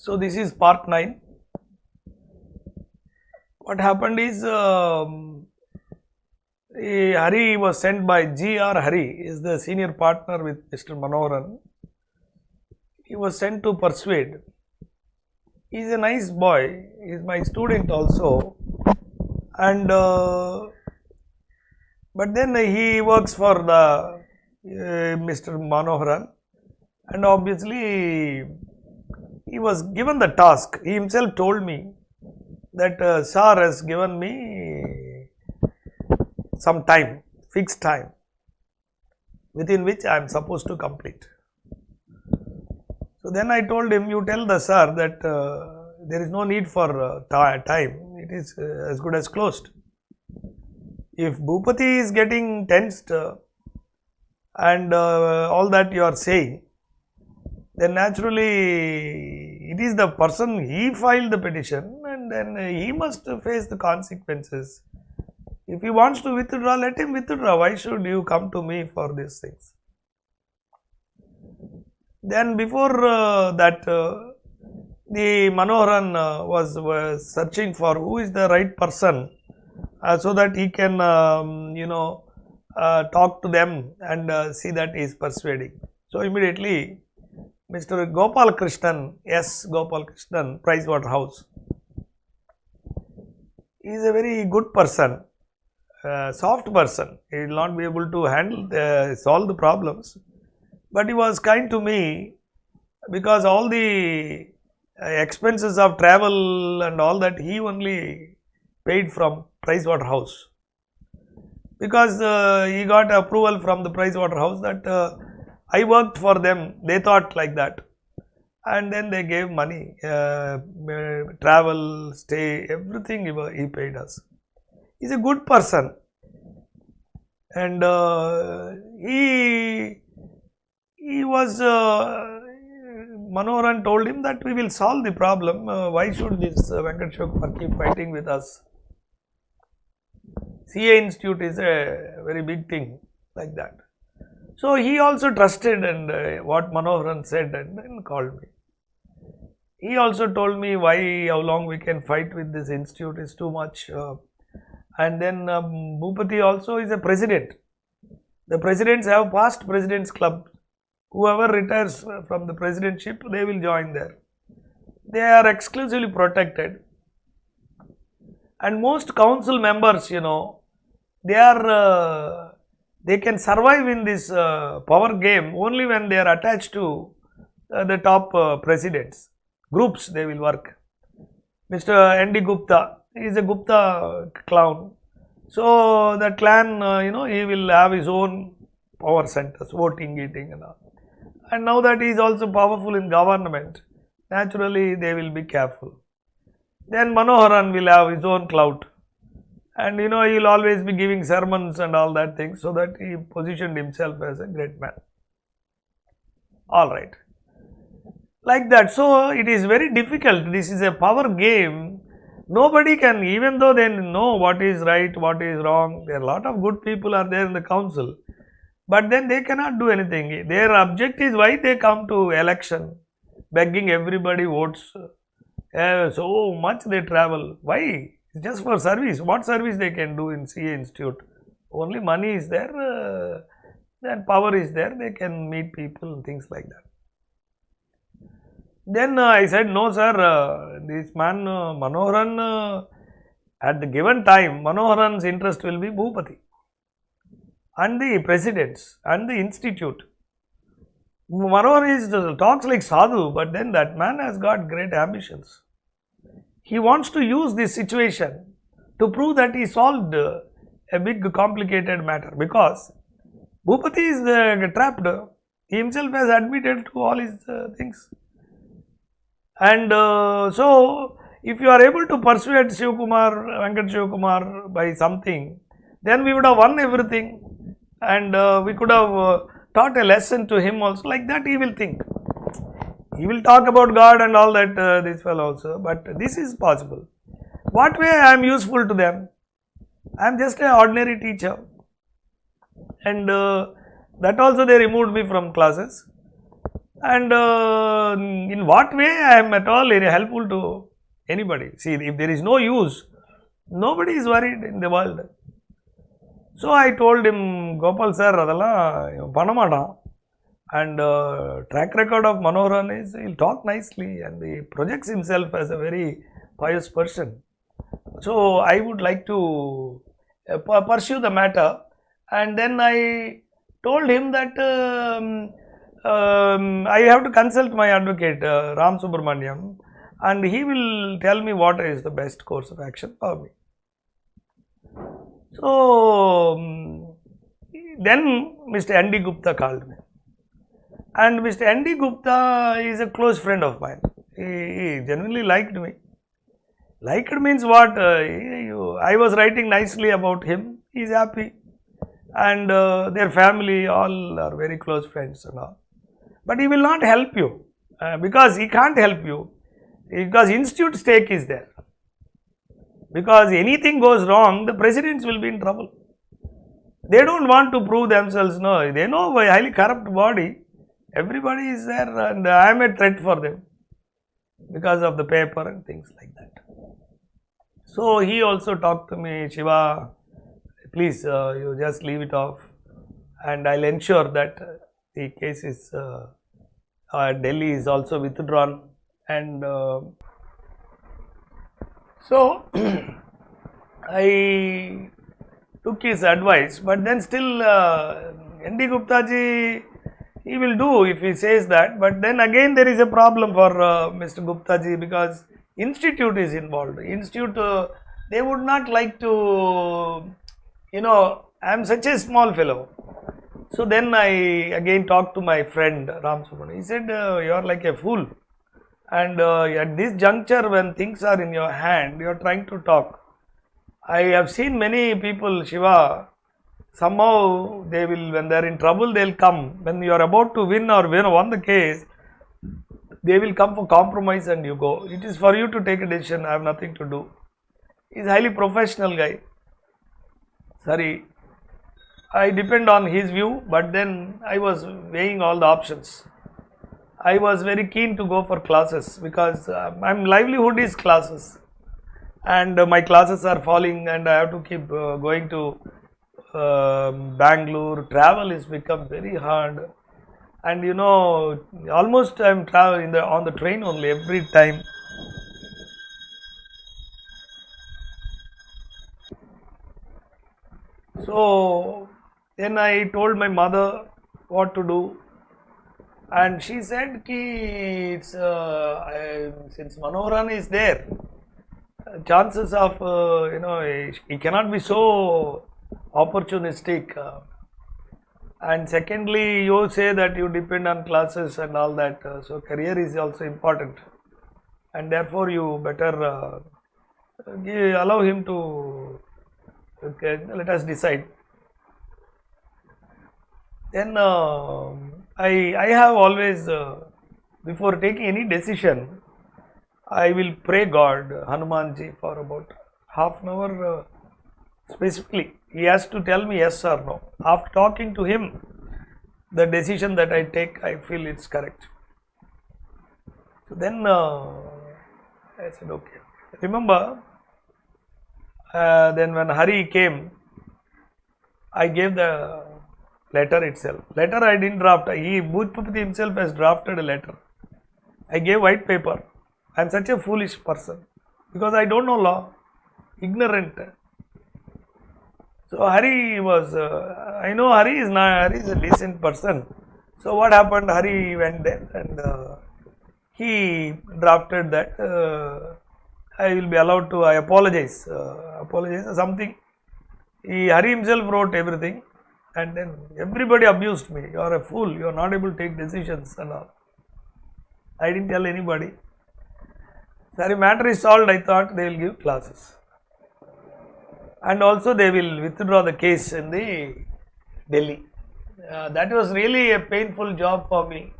So this is part 9. What happened is Hari was sent by G.R. Hari, is the senior partner with Mr. Manoharan. He was sent to persuade. He is a nice boy, he is my student also, and but then he works for the Mr. Manoharan, and obviously he was given the task. He himself told me that Sir has given me some time, fixed time, within which I am supposed to complete. So then I told him, you tell the Sir that there is no need for time, it is as good as closed. If Bhupati is getting tensed and all that you are saying, then naturally it is the person, he filed the petition and then he must face the consequences. If he wants to withdraw, let him withdraw. Why should you come to me for these things? Then before that, the Manoharan was searching for who is the right person so that he can, talk to them and see that he is persuading. So immediately, Mr. Gopal Krishnan, S. Gopal Krishnan, Pricewaterhouse, he is a very good person, soft person. He will not be able to handle solve the problems, but he was kind to me because all the expenses of travel and all that he only paid from Pricewaterhouse, because he got approval from the Pricewaterhouse that I worked for them, they thought like that, and then they gave money, travel, stay, everything he paid us. He is a good person, and he was, Manoharan told him that we will solve the problem, why should this Venkat Shivakumar keep fighting with us? CA Institute is a very big thing like that. So he also trusted and what Manoharan said and then called me. He also told me how long we can fight with this institute is too much. And then Bhupati also is a president. The presidents have past presidents club. Whoever retires from the presidentship, they will join there. They are exclusively protected. And most council members, they can survive in this power game only when they are attached to the top presidents. Groups they will work. Mr. N.D. Gupta is a Gupta clown. So the clan, he will have his own power centers, voting, eating and all. And now that he is also powerful in government, naturally they will be careful. Then Manoharan will have his own clout. And he will always be giving sermons and all that thing, so that he positioned himself as a great man. Alright. Like that. So it is very difficult. This is a power game. Nobody can, even though they know what is right, what is wrong, there are a lot of good people are there in the council, but then they cannot do anything. Their object is why they come to election, begging everybody votes. So much they travel. Why? Just for service. What service they can do in CA Institute? Only money is there, and power is there, they can meet people and things like that. Then I said, no sir, this man Manoharan, at the given time, Manoharan's interest will be Bhupati and the presidents and the institute. Manoharan talks like sadhu, but then that man has got great ambitions. He wants to use this situation to prove that he solved a big complicated matter, because Bhupati is trapped. He himself has admitted to all his things. And so, if you are able to persuade Venkat Shivakumar by something, then we would have won everything, and we could have taught a lesson to him also. Like that he will think. He will talk about God and all that, this fellow also, but this is possible. What way I am useful to them? I am just an ordinary teacher, and that also they removed me from classes. And in what way I am at all helpful to anybody? See, if there is no use, nobody is worried in the world. So I told him, Gopal sir, அதெல்லாம் பண்ண மாட்டான். And track record of Manoharan is he'll talk nicely and he projects himself as a very pious person. So I would like to pursue the matter. And then I told him that I have to consult my advocate Ram Subramaniam, and he will tell me what is the best course of action for me. So then Mr. N.D. Gupta called me, and Mr. N.D. Gupta is a close friend of mine. He genuinely liked me. Liked means what? I was writing nicely about him. He is happy, and their family all are very close friends and all. But he will not help you because he can't help you, because institute stake is there. Because anything goes wrong, the presidents will be in trouble. They don't want to prove themselves. No, they know a highly corrupt body. Everybody is there, and I am a threat for them because of the paper and things like that. So he also talked to me, Shiva, please you just leave it off, and I'll ensure that the case is Delhi is also withdrawn. And so I took his advice, but then still N.D. Gupta ji, he will do if he says that, but then again there is a problem for Mr. Gupta ji, because institute is involved. Institute they would not like to, I am such a small fellow. So then I again talked to my friend Ram Subramanian. He said, you are like a fool, and at this juncture when things are in your hand, you are trying to talk. I have seen many people, Shiva, somehow they will, when they are in trouble, they will come. When you are about to win or won the case, they will come for compromise and you go. It is for you to take a decision. I have nothing to do. He is a highly professional guy. Sorry, I depend on his view, but then I was weighing all the options. I was very keen to go for classes because my livelihood is classes, and my classes are falling, and I have to keep going to Bangalore. Travel is become very hard, and almost I am traveling on the train only every time. So then I told my mother what to do, and she said ki it's since Manoharan is there, chances of he cannot be so opportunistic, and secondly you say that you depend on classes and all that, so career is also important, and therefore you better allow him to let us decide. Then I have always before taking any decision, I will pray God, Hanumanji, for about half an hour specifically. He has to tell me yes or no. After talking to him, the decision that I take, I feel it's correct. So then I said, okay. Remember, then when Hari came, I gave the letter itself. Letter I didn't draft. Bhujpati himself has drafted a letter. I gave white paper. I am such a foolish person because I don't know law, ignorant. So Hari was, I know Hari is a decent person. So what happened? Hari went there and he drafted that. I will be allowed to. I apologize. Apologize something. Hari himself wrote everything, and then everybody abused me. You are a fool. You are not able to take decisions and all. I didn't tell anybody. Sorry, matter is solved. I thought they will give classes, and also they will withdraw the case in the Delhi. That was really a painful job for me.